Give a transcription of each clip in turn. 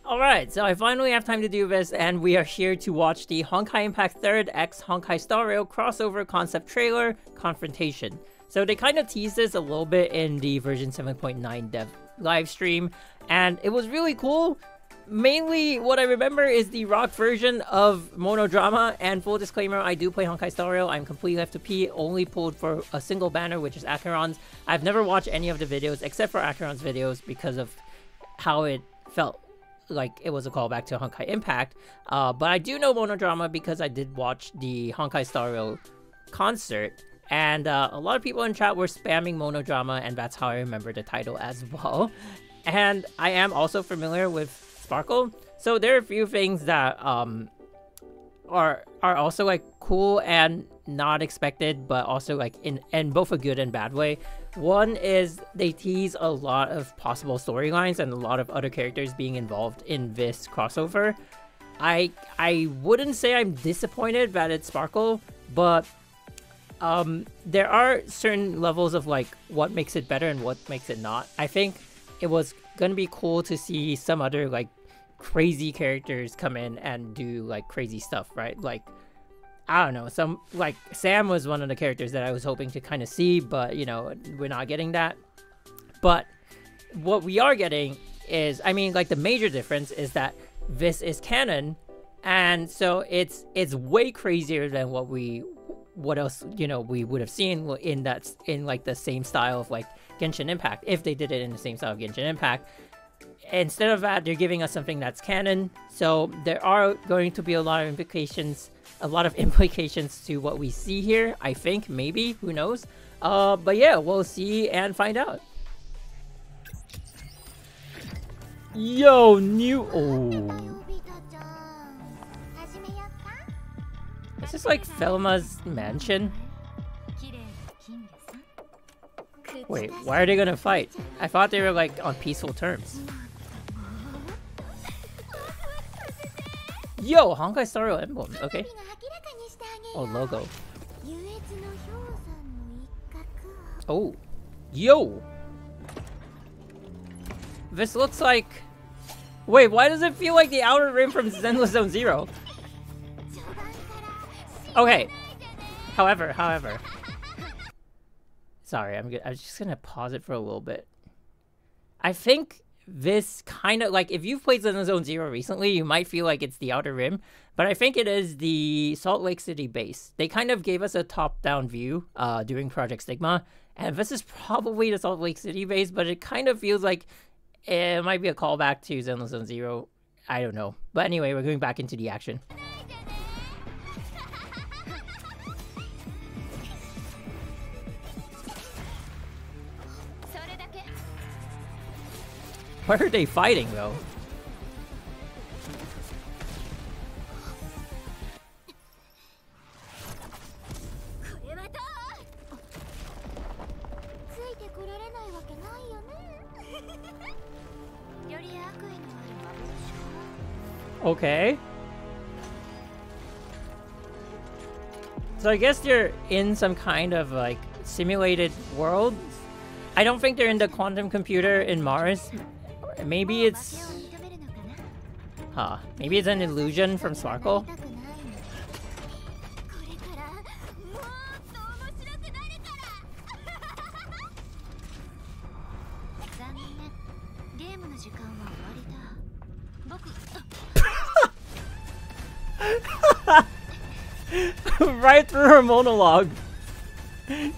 Alright, so I finally have time to do this, and we are here to watch the Honkai Impact 3rd x Honkai Star Rail crossover concept trailer, Confrontation. So they kind of teased this a little bit in the version 7.9 dev live stream, and it was really cool. Mainly, what I remember is the rock version of Monodrama, and full disclaimer, I do play Honkai Star Rail. I'm completely FTP, only pulled for a single banner, which is Acheron's. I've never watched any of the videos, except for Acheron's videos, because of how it felt like it was a callback to Honkai Impact. But I do know Monodrama because I did watch the Honkai Star Rail concert, and a lot of people in chat were spamming Monodrama, and that's how I remember the title as well. And I am also familiar with Sparkle, so there are a few things that are also like cool and not expected, but also like in both a good and bad way. One is they tease a lot of possible storylines and a lot of other characters being involved in this crossover. I wouldn't say I'm disappointed that it's Sparkle, but there are certain levels of like what makes it better and what makes it not. I think it was gonna be cool to see some other like crazy characters come in and do like crazy stuff, right? Like, I don't know, some like Sam was one of the characters that I was hoping to kind of see, but you know, we're not getting that. But what we are getting is, I mean, like the major difference is that this is canon, and so it's way crazier than what else, you know, we would have seen in like the same style of like Genshin Impact, if they did it in the same style of Genshin Impact. Instead of that, they're giving us something that's canon, so there are going to be a lot of implications to what we see here, I think, maybe, who knows. But yeah, we'll see and find out. Yo, new... Oh. Is this like Felma's mansion? Wait, why are they gonna fight? I thought they were like on peaceful terms. Yo, Honkai Star Rail emblem, okay. Oh, logo. Oh, yo! This looks like... Wait, why does it feel like the Outer Rim from Zenless Zone Zero? Okay. However. Sorry, I'm just gonna pause it for a little bit. I think this kind of, like, if you've played Zenless Zone Zero recently, you might feel like it's the Outer Rim, but I think it is the Salt Lake City base. They kind of gave us a top-down view during Project Stigma, and this is probably the Salt Lake City base, but it kind of feels like it might be a callback to Zenless Zone Zero. I don't know. But anyway, we're going back into the action. What are they fighting, though? Okay. So I guess they're in some kind of like simulated world. I don't think they're in the quantum computer in Mars. Maybe it's... maybe it's an illusion from Sparkle? Right through her monologue.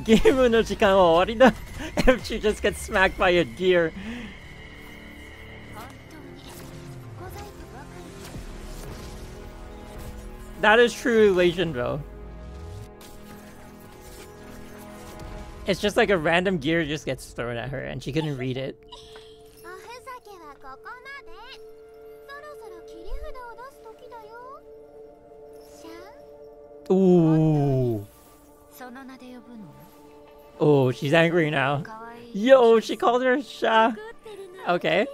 Game no jikan wa owari da. If she just gets smacked by a gear. That is true elation, bro. It's just like a random gear just gets thrown at her and she couldn't read it. Ooh. Oh, she's angry now. Yo, she called her Sha. Okay.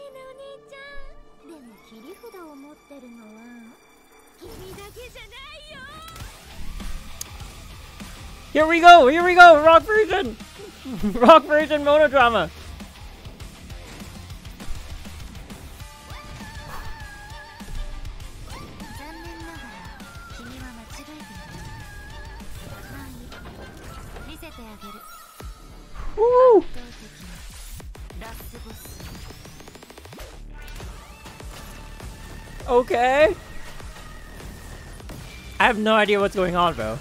Here we go, rock version! Rock version Monodrama! Okay. I have no idea what's going on, bro.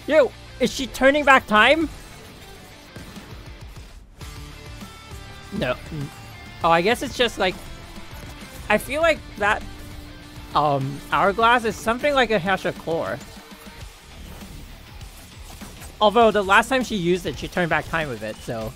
Yo, is she turning back time? No. Oh, I guess it's just like... I feel like that hourglass is something like a HSR. Although the last time she used it, she turned back time with it, so...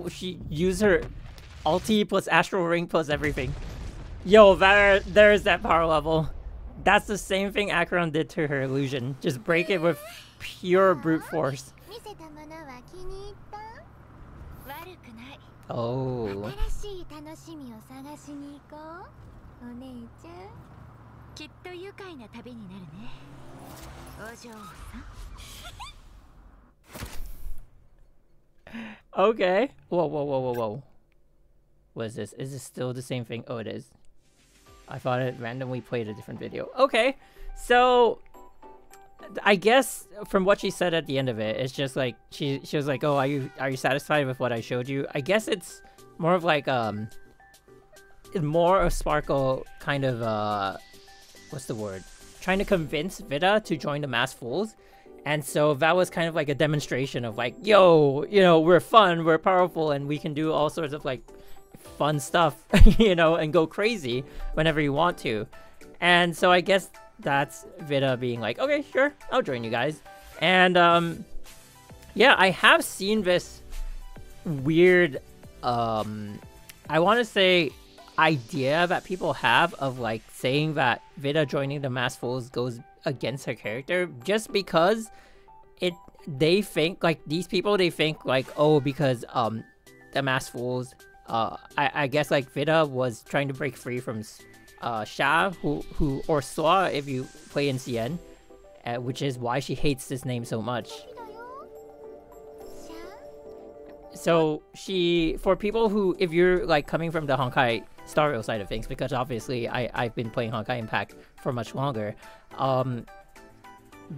She used her ulti plus astral ring plus everything. Yo, there's that power level. That's the same thing Acheron did to her illusion. Just break it with pure brute force. Oh. Okay. Whoa. What is this? Is this still the same thing? Oh, it is. I thought it randomly played a different video. Okay. So, I guess from what she said at the end of it, it's just like, she was like, oh, are you satisfied with what I showed you? I guess it's more of like, more of Sparkle kind of, what's the word? Trying to convince Vita to join the Masked Fools. And so that was kind of like a demonstration of like, yo, you know, we're fun, we're powerful, and we can do all sorts of like fun stuff, you know, and go crazy whenever you want to. And so I guess that's Vita being like, okay, sure, I'll join you guys. And yeah, I have seen this weird, I want to say idea that people have of like saying that Vita joining the Masked Fools goes against her character, just because they think like these people, they think like, oh, because the Masked Fools, I guess like Vita was trying to break free from Sha, who or Swa if you play in CN, which is why she hates this name so much. So for people who, if you're like coming from the Honkai Star Rail side of things, because obviously I've been playing Honkai Impact for much longer,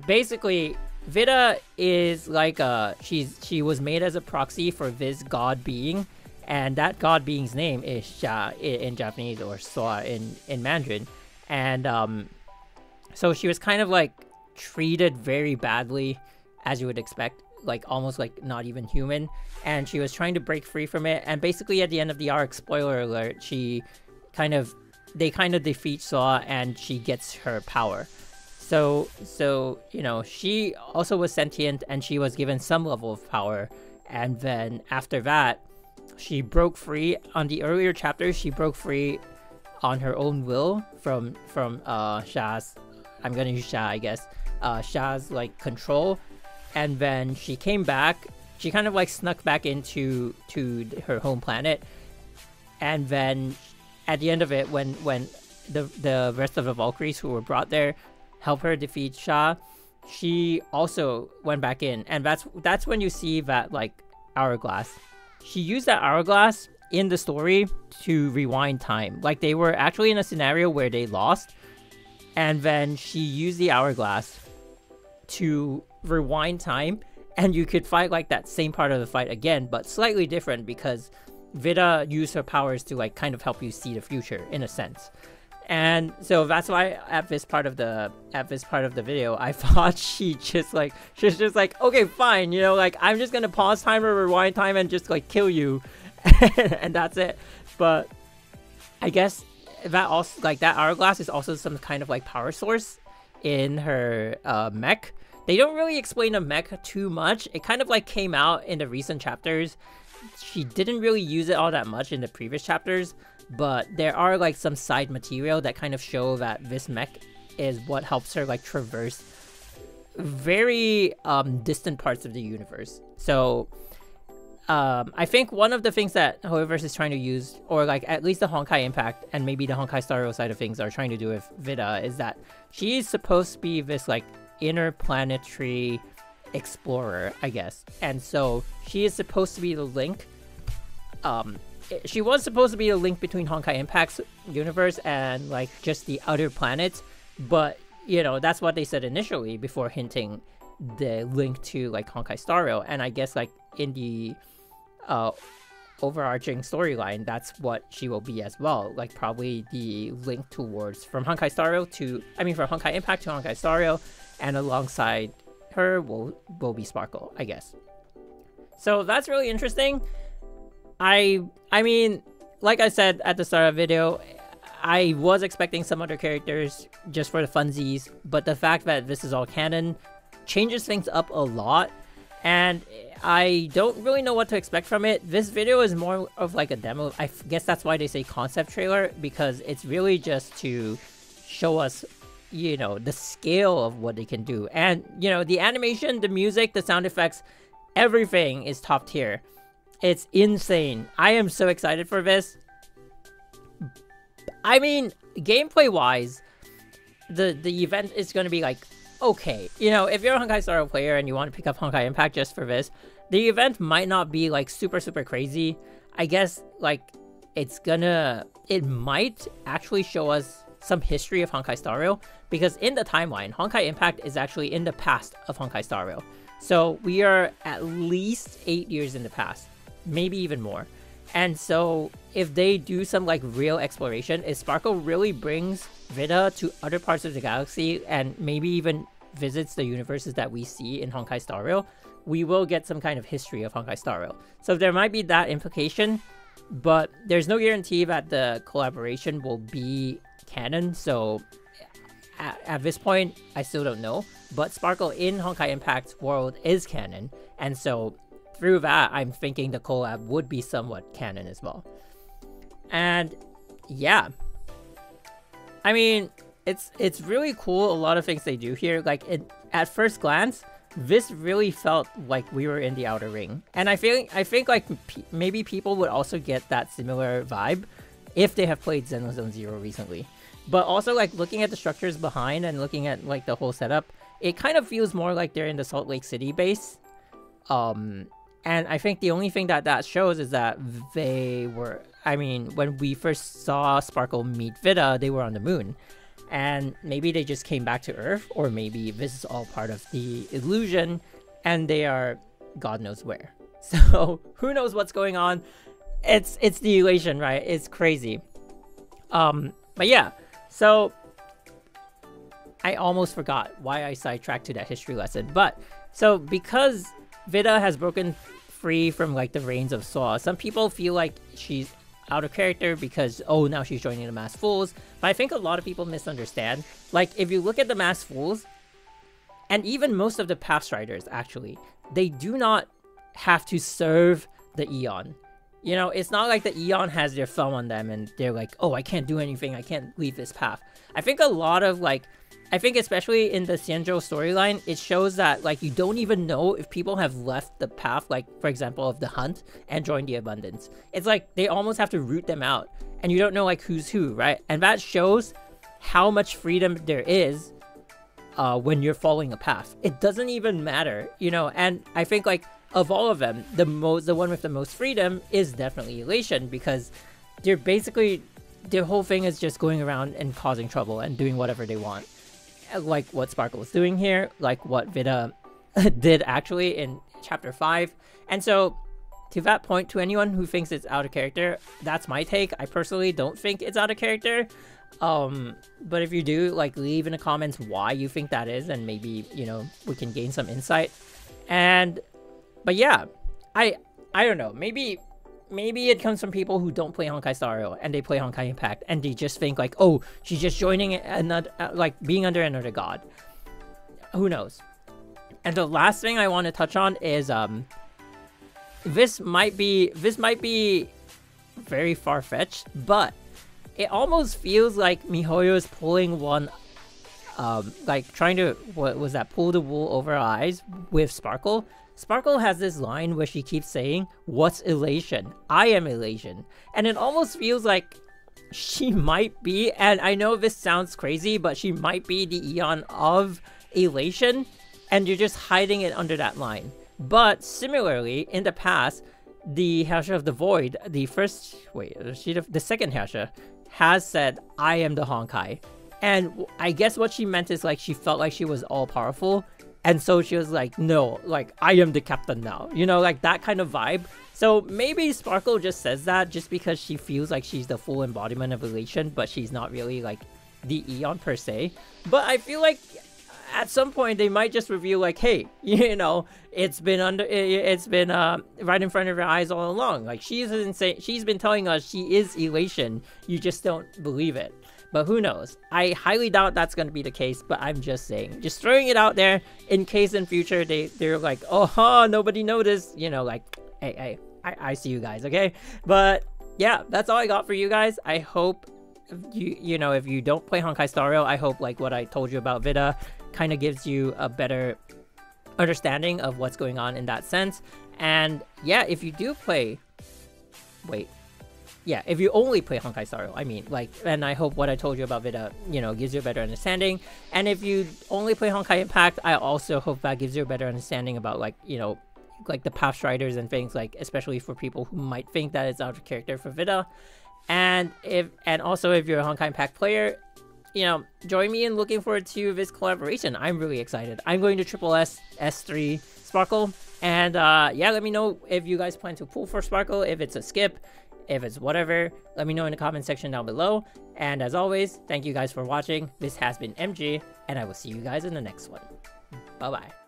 basically Vita is like she was made as a proxy for this god being, and that god being's name is Sha in Japanese, or Swa in Mandarin. And so she was kind of like treated very badly, as you would expect, like almost like not even human, and she was trying to break free from it. And basically at the end of the arc, spoiler alert, they kind of defeat Saw and she gets her power. So you know, she also was sentient and she was given some level of power, and then after that she broke free. On the earlier chapters, she broke free on her own will from Sha's, I'm gonna use Sha, I guess, Sha's like control. And then she came back, she kind of like snuck back into her home planet. And then at the end of it, when the rest of the Valkyries who were brought there help her defeat Sha, she also went back in. And that's when you see that like hourglass. She used that hourglass in the story to rewind time. Like they were actually in a scenario where they lost, and then she used the hourglass to rewind time, and you could fight like that same part of the fight again, but slightly different, because Vita used her powers to like kind of help you see the future in a sense. And so that's why at this part of the video, I thought she's just like, okay, fine, you know, like I'm just gonna pause time or rewind time and just like kill you, and that's it. But I guess that also, like, that hourglass is also some kind of like power source in her mech. They don't really explain the mech too much. It kind of like came out in the recent chapters. She didn't really use it all that much in the previous chapters, but there are like some side material that kind of show that this mech is what helps her like traverse very distant parts of the universe. So I think one of the things that HI3rd is trying to use, or like at least the Honkai Impact and maybe the Honkai Star Rail side of things are trying to do with Vida, is that she's supposed to be this like interplanetary explorer, I guess. And so she is supposed to be the link. She was supposed to be the link between Honkai Impact's universe and like just the other planets, but you know, that's what they said initially before hinting the link to like Honkai Star Rail. And I guess like in the overarching storyline, that's what she will be as well, like probably the link towards from Honkai Star Rail to, I mean, from Honkai Impact to Honkai Star Rail, and alongside her will be Sparkle, I guess. So that's really interesting. I mean, like I said at the start of the video, I was expecting some other characters just for the funsies, but the fact that this is all canon changes things up a lot, and I don't really know what to expect from it. This video is more of like a demo. I guess that's why they say concept trailer, because it's really just to show us, you know, the scale of what they can do. And, you know, the animation, the music, the sound effects, everything is top tier. It's insane. I am so excited for this. I mean, gameplay-wise, the event is going to be like, okay, you know, if you're a Honkai Star Rail player and you want to pick up Honkai Impact just for this, the event might not be like super crazy. I guess like it might actually show us some history of Honkai Star Rail, because in the timeline, Honkai Impact is actually in the past of Honkai Star Rail. So we are at least 8 years in the past, maybe even more. And so if they do some like real exploration, if Sparkle really brings Vida to other parts of the galaxy and maybe even visits the universes that we see in Honkai Star Rail, we will get some kind of history of Honkai Star Rail. So there might be that implication, but there's no guarantee that the collaboration will be canon. So at this point, I still don't know. But Sparkle in Honkai Impact's world is canon, and so through that, I'm thinking the collab would be somewhat canon as well. And yeah, I mean, it's really cool, a lot of things they do here. Like, at first glance, this really felt like we were in the Outer Ring. And I think like maybe people would also get that similar vibe if they have played Xenozone Zero recently. But also, like, looking at the structures behind and looking at like the whole setup, it kind of feels more like they're in the Salt Lake City base. And I think the only thing that shows is that they were, I mean, when we first saw Sparkle meet Vida, they were on the moon. And maybe they just came back to Earth, or maybe this is all part of the illusion, and they are God knows where. So, who knows what's going on? It's the elation, right? It's crazy. But yeah, so I almost forgot why I sidetracked to that history lesson. But, so because Vida has broken free from like the reins of Saw, some people feel like she's out of character because, oh, now she's joining the Masked Fools. But I think a lot of people misunderstand. Like, if you look at the Masked Fools, and even most of the Pathstriders, actually, they do not have to serve the Eon. You know, it's not like the Eon has their thumb on them and they're like, oh, I can't do anything, I can't leave this path. I think a lot of, like, I think especially in the Xianzhou storyline, it shows that, like, you don't even know if people have left the path, like, for example, of the Hunt and joined the Abundance. It's like, they almost have to root them out, and you don't know, like, who's who, right? And that shows how much freedom there is when you're following a path. It doesn't even matter, you know, and I think, like, of all of them, the one with the most freedom is definitely Elation, because they're basically, their whole thing is just going around and causing trouble and doing whatever they want. Like what Sparkle is doing here, like what Vida did actually in chapter 5. And so, to that point, to anyone who thinks it's out of character, that's my take. I personally don't think it's out of character. But if you do, like, leave in the comments why you think that is, and maybe, you know, we can gain some insight. But yeah, I don't know, maybe it comes from people who don't play Honkai Star Rail and they play Honkai Impact and they just think like, oh, she's just joining another, like, being under another god. Who knows? And the last thing I want to touch on is this might be very far-fetched, but it almost feels like MiHoYo is pulling one like trying to, what was that, pull the wool over her eyes with Sparkle. Sparkle has this line where she keeps saying, "What's elation? I am elation." And it almost feels like she might be, and I know this sounds crazy, but she might be the Eon of elation, and you're just hiding it under that line. But similarly, in the past, the Herrscher of the Void, the second Herrscher, has said, "I am the Honkai." And I guess what she meant is like she felt like she was all powerful, and so she was like, "No, like I am the captain now," you know, like that kind of vibe. So maybe Sparkle just says that just because she feels like she's the full embodiment of elation, but she's not really like the Eon per se. But I feel like at some point they might just reveal like, hey, you know, it's been right in front of your eyes all along. Like she's been telling us she is elation. You just don't believe it. But who knows? I highly doubt that's going to be the case, but I'm just saying. Just throwing it out there in case in future they're like, oh, nobody noticed. You know, like, hey, I see you guys, okay? But yeah, that's all I got for you guys. I hope you know, if you don't play Honkai Star Rail, I hope like what I told you about Vita kind of gives you a better understanding of what's going on in that sense. And yeah, if you do play... Yeah, if you only play Honkai Star Rail, I mean, like, and I hope what I told you about Vita, you know, gives you a better understanding. And if you only play Honkai Impact, I also hope that gives you a better understanding about, like, you know, like the Path Striders and things, like, especially for people who might think that it's out of character for Vita. And also if you're a Honkai Impact player, you know, join me in looking forward to this collaboration. I'm really excited. I'm going to Triple S S3 Sparkle. And yeah, let me know if you guys plan to pull for Sparkle, if it's a skip, if it's whatever. Let me know in the comment section down below. And as always, thank you guys for watching. This has been MG, and I will see you guys in the next one. Bye-bye.